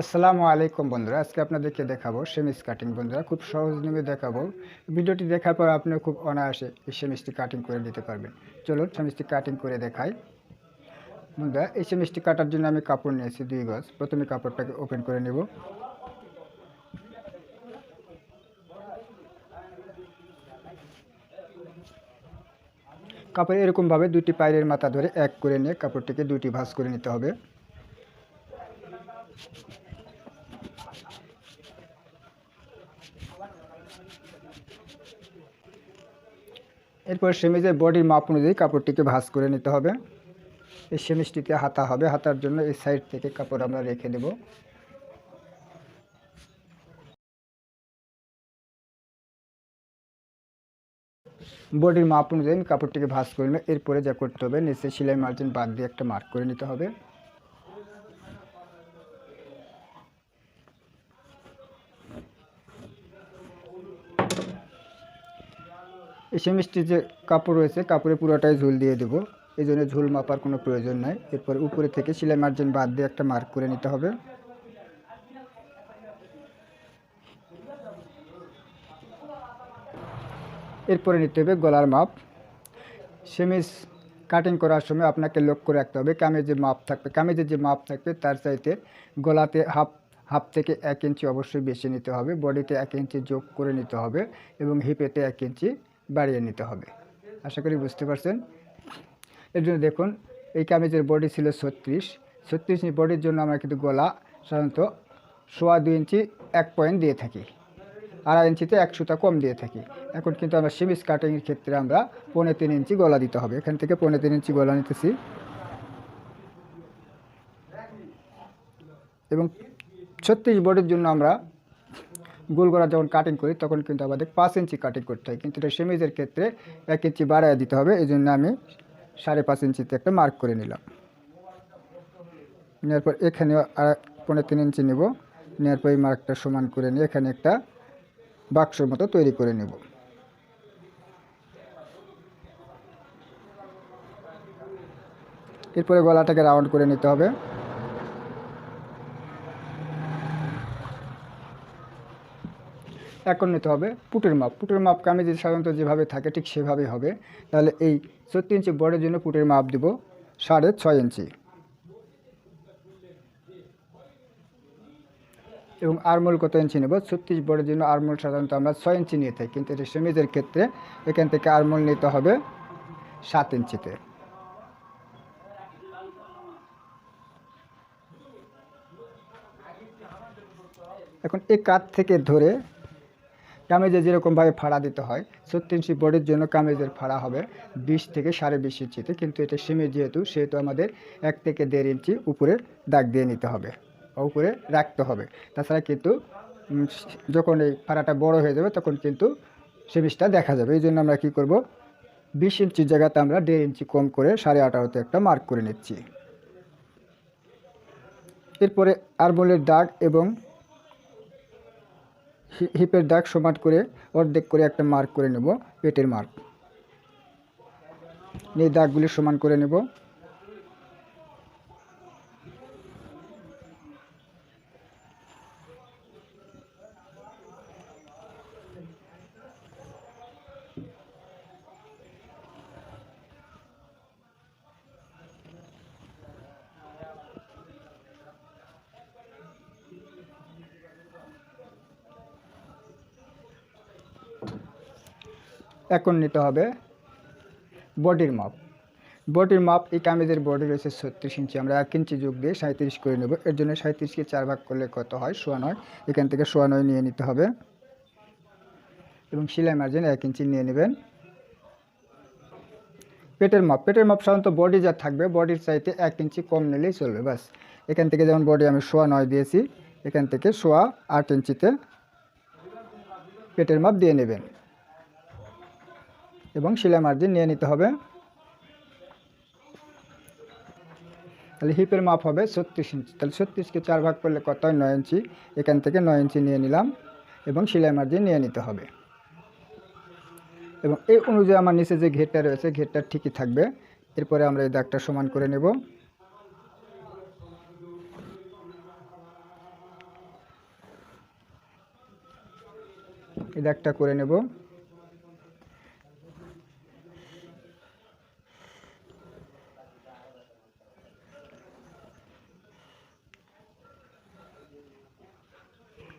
আসসালামু আলাইকুম বন্ধুরা, আজকে আপনাদেরকে দেখাবো সেমিজ কাটিং। বন্ধুরা, খুব সহজ নিয়মে দেখাবো। ভিডিওটি দেখার পর আপনিও খুব অনায়াসে এই সেমিজটি কাটিং করে নিতে পারবেন। চলুন সেমিজটি কাটিং করে দেখাই। বন্ধুরা, এই সেমিজটি কাটার জন্য আমি কাপড় নিয়েছি 2 গজ। প্রথমে কাপড়টাকে ওপেন করে নেব। কাপড় এরকমভাবে দুটি পায়ের মাথা ধরে এক করে নিয়ে কাপড়টিকে দুটি ভাঁজ করে নিতে হবে। এরপর সেমিজের বডির মাপ অনুযায়ী কাপড়টিকে ভাঁজ করে নিতে হবে। এই সেমিজটিতে হাতা হবে, হাতার জন্য এই সাইড থেকে কাপড় আমরা রেখে দেব। বডির মাপ অনুযায়ী আমি কাপড়টিকে ভাঁজ করে নেব। এরপরে যা করতে হবে, নিচে সেলাই মার্জিন বাদ দিয়ে একটা মার্ক করে নিতে হবে। এই সেমিজটির যে কাপড় রয়েছে, কাপড়ে পুরোটাই ঝুল দিয়ে দেব। এই জন্য ঝুল মাপার কোনো প্রয়োজন নাই। এরপর উপরে থেকে সেলাই মার্জিন বাদ দিয়ে একটা মার্ক করে নিতে হবে। এরপরে নিতে হবে গলার মাপ। সেমিজ কাটিং করার সময় আপনাকে লক্ষ্য রাখতে হবে কামিজের যে মাপ থাকবে তার চাইতে গলাতে হাফ থেকে 1 ইঞ্চি অবশ্যই বেশি নিতে হবে। বডিতে 1 ইঞ্চি যোগ করে নিতে হবে এবং হিপেতে 1 ইঞ্চি বাড়িয়ে নিতে হবে। আশা করি বুঝতে পারছেন। এর জন্য দেখুন, এই কামিজের বডি ছিল 36 ইঞ্চি। বডির জন্য আমরা কিন্তু গলা সাধারণত 2.25 ইঞ্চি 1 পয়েন্ট দিয়ে থাকি, 2.5 ইঞ্চিতে 1 সুতা কম দিয়ে থাকি। এখন কিন্তু আমরা সেমিজ কাটিংয়ের ক্ষেত্রে আমরা 3.25 ইঞ্চি গলা দিতে হবে। এখান থেকে 3.25 ইঞ্চি গলা নিতেছি এবং 36 বডির জন্য আমরা গোল গলা যখন কাটিং করি তখন কিন্তু আমাদের 5 ইঞ্চি কাটিং করতে হয়, কিন্তু এটা সেমিজের ক্ষেত্রে 1 ইঞ্চি বাড়ায় দিতে হবে। এই জন্য আমি 5.5 ইঞ্চিতে একটা মার্ক করে নিলাম। নেওয়ার পর এখানে 3.25 ইঞ্চি নেব। নেওয়ার পর এই মার্কটা সমান করে নিয়ে এখানে একটা বাক্সর মতো তৈরি করে নেব। এরপরে গলাটাকে রাউন্ড করে নিতে হবে। এখন নিতে হবে পুটের মাপ। পুটের মাপ কামিজে সাধারণত যেভাবে থাকে ঠিক সেভাবেই হবে। তাহলে এই 34 ইঞ্চি বডির জন্য পুটের মাপ দেব 6.5 ইঞ্চি এবং আরমোল কত ইঞ্চি নেব? 36 বডির জন্য আরমোল সাধারণত আমরা 6 ইঞ্চি নিয়ে থাকি, কিন্তু এটা সেমিজের ক্ষেত্রে এখান থেকে আরমোল নিতে হবে 7 ইঞ্চিতে। এখন এই কাঁধ থেকে ধরে কামিজে যেরকমভাবে ফাড়া দিতে হয়, 36 ইঞ্চি বডির জন্য কামিজের ফাড়া হবে 20 থেকে 20.5 ইঞ্চিতে, কিন্তু এটা সেমিজ সেহেতু আমাদের 1 থেকে 1.5 ইঞ্চি উপরে দাগ দিয়ে নিতে হবে, উপরে রাখতে হবে। তাছাড়া কিন্তু যখন এই ফাড়াটা বড় হয়ে যাবে তখন কিন্তু সেমিজটা দেখা যাবে। এই জন্য আমরা কী করব, 20 ইঞ্চির জায়গাতে আমরা 1.5 ইঞ্চি কম করে 18.5তে একটা মার্ক করে নিচ্ছি। এরপরে আরমোলের দাগ এবং হিপের দাগ সমান করে অর্ধেক করে একটা মার্ক করে নেব, পেটের মার্ক। এই দাগগুলি সমান করে নেব। এখন নিতে হবে বডির মাপ। বডির মাপ, এই কামিজের বডি রয়েছে 36 ইঞ্চি, আমরা 1 ইঞ্চি যোগ দিয়ে 37 করে নেব। এর জন্য 37কে 4 ভাগ করলে কত হয়? 9.25। এখান থেকে 9.25 নিয়ে নিতে হবে এবং সেলাই মার্জিন 1 ইঞ্চি নিয়ে নেবেন। পেটের মাপ সাধারণত বডি যা থাকবে বডির চাইতে 1 ইঞ্চি কম নিলেই চলবে, বাস। এখান থেকে যেমন বডি আমি 9.25 দিয়েছি, এখান থেকে 8.25 ইঞ্চিতে পেটের মাপ দিয়ে নেবেন এবং সেলাই মার্জিন নিয়ে নিতে হবে। তাহলে হিপের মাপ হবে 36 ইঞ্চি। তাহলে 36কে 4 ভাগ করলে কত হয়? 9 ইঞ্চি। এখান থেকে 9 ইঞ্চি নিয়ে নিলাম এবং সেলাই মার্জিন নিয়ে নিতে হবে। এবং এই অনুযায়ী আমার নিচে যে ঘেরটা রয়েছে ঘেরটা ঠিকই থাকবে। এরপরে আমরা এই দাগটা সমান করে নেব। এই দাগটা করে নেব।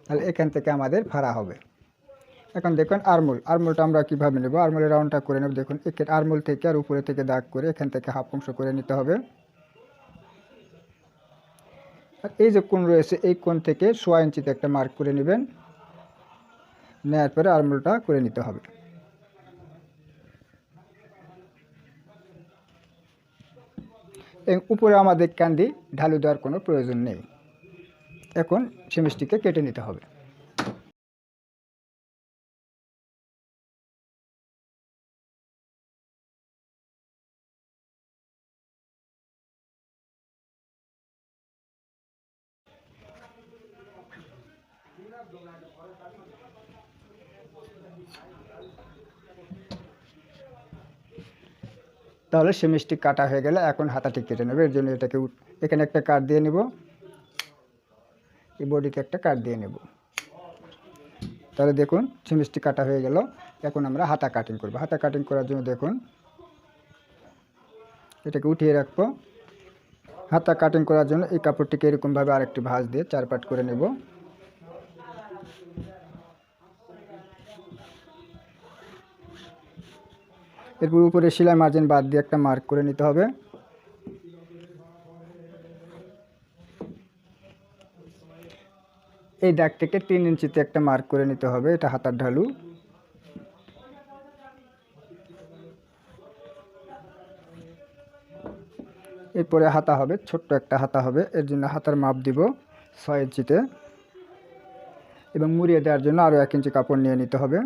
তাহলে এখান থেকে আমাদের ফাড়া হবে। এখন দেখুন আরমোলটা আমরা কীভাবে নেব, আরমোলের রাউন্ডটা করে নেব। দেখুন আরমোল থেকে আর উপরে থেকে দাগ করে এখান থেকে হাফ অংশ করে নিতে হবে। আর এই যে কোণ রয়েছে এই কোণ থেকে 1.5 ইঞ্চিতে একটা মার্ক করে নেবেন, নেওয়ার পরে আরমোলটা করে নিতে হবে। উপরে আমাদের কান্দি ঢালু দেওয়ার কোনো প্রয়োজন নেই। এখন সেমিজটিকে কেটে নিতে হবে। তাহলে সেমিজটি কাটা হয়ে গেলে এখন হাতাটি কেটে নেবে। এর জন্য এটাকে এখানে একটা কাট দিয়ে নেব, এই বডিতে একটা কাট দিয়ে নেব। তাহলে দেখুন সেমিজটি কাটা হয়ে গেল। এখন আমরা হাতা কাটিং করব। হাতা কাটিং করার জন্য দেখুন এটাকে উঠিয়ে রাখবো। হাতা কাটিং করার জন্য এই কাপড়টিকে এরকমভাবে আরেকটি ভাঁজ দিয়ে 4 পাট করে নেব। এরপর উপরে সেলাই মার্জিন বাদ দিয়ে একটা মার্ক করে নিতে হবে। এই দাগ থেকে 3 ইঞ্চিতে একটা মার্ক করে নিতে হবে, এটা হাতার ঢালু। এরপরে হাতা হবে, ছোট্ট একটা হাতা হবে। এর জন্য হাতার মাপ দিব 6 ইঞ্চিতে এবং মুড়িয়ে দেওয়ার জন্য আরও 1 ইঞ্চি কাপড় নিয়ে নিতে হবে।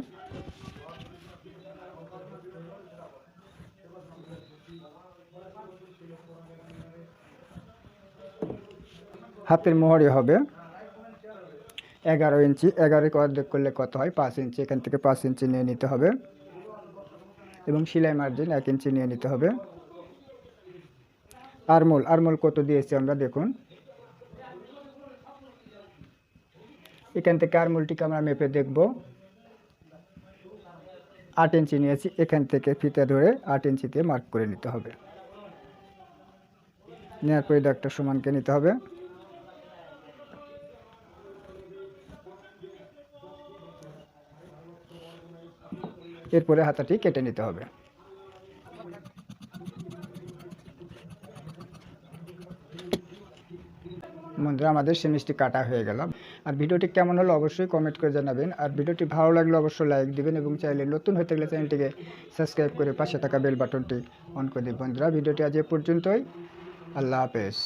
হাতের মোহরে হবে 11 ইঞ্চি। 11কে অর্ধেক করলে কত হয়? 5 ইঞ্চি। এখান থেকে 5 ইঞ্চি নিয়ে নিতে হবে এবং সেলাই মার্জিন 1 ইঞ্চি নিয়ে নিতে হবে। আরমোল কত দিয়েছি আমরা দেখুন। এখান থেকে আরমোলটিকে আমরা মেপে দেখব। 8 ইঞ্চি নিয়েছি। এখান থেকে ফিতে ধরে 8 ইঞ্চিতে মার্ক করে নিতে হবে। নেওয়ার পরে দাগটা সমানকে নিতে হবে। এরপরে হাতাটি কেটে নিতে হবে। বন্ধুরা আমাদের সেমিজটি কাটা হয়ে গেল। আর ভিডিওটি কেমন হলো অবশ্যই কমেন্ট করে জানাবেন। আর ভিডিওটি ভালো লাগলে অবশ্যই লাইক দিবেন এবং চাইলে নতুন হয়ে থাকলে চ্যানেলটিকে সাবস্ক্রাইব করে পাশে থাকা বেল বাটনটি অন করে দিন। বন্ধুরা ভিডিওটি আজ এ পর্যন্তই। আল্লাহ হাফেজ।